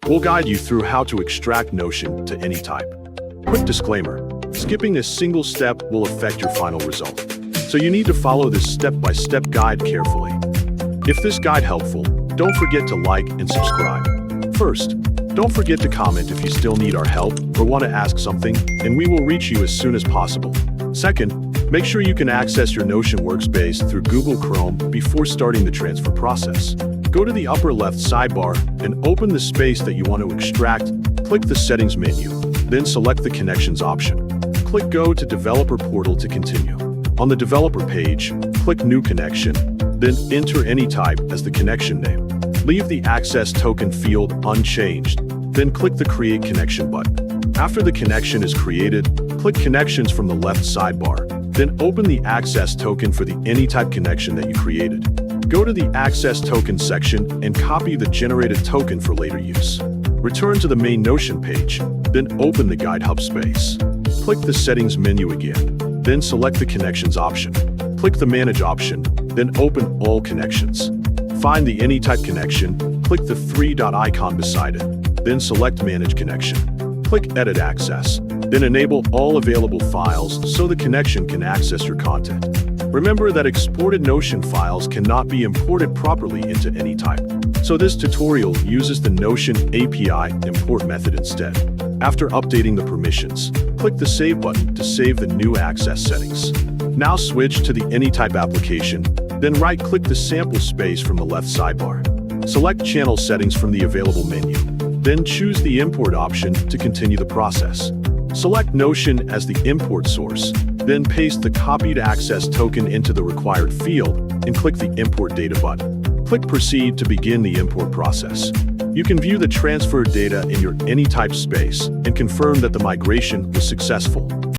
We'll guide you through how to extract Notion to Anytype. Quick disclaimer, skipping a single step will affect your final result, so you need to follow this step-by-step guide carefully. If this guide helpful, don't forget to like and subscribe. First, don't forget to comment if you still need our help or want to ask something, and we will reach you as soon as possible. Second, make sure you can access your Notion workspace through Google Chrome before starting the transfer process. Go to the upper left sidebar and open the space that you want to extract. Click the Settings menu, then select the Connections option. Click Go to Developer Portal to continue. On the Developer page, click New Connection, then enter Anytype as the connection name. Leave the Access Token field unchanged, then click the Create Connection button. After the connection is created, click Connections from the left sidebar, then open the Access Token for the Anytype connection that you created. Go to the Access Token section and copy the generated token for later use. Return to the main Notion page, then open the Guide Hub space. Click the Settings menu again, then select the Connections option. Click the Manage option, then open All Connections. Find the Anytype connection, click the three-dot icon beside it, then select Manage Connection. Click Edit Access, then enable all available files so the connection can access your content. Remember that exported Notion files cannot be imported properly into Anytype, so this tutorial uses the Notion API import method instead. After updating the permissions, click the Save button to save the new access settings. Now switch to the Anytype application, then right-click the sample space from the left sidebar. Select Channel Settings from the available menu, then choose the Import option to continue the process. Select Notion as the import source, then paste the copied access token into the required field and click the Import Data button. Click Proceed to begin the import process. You can view the transferred data in your Anytype space and confirm that the migration was successful.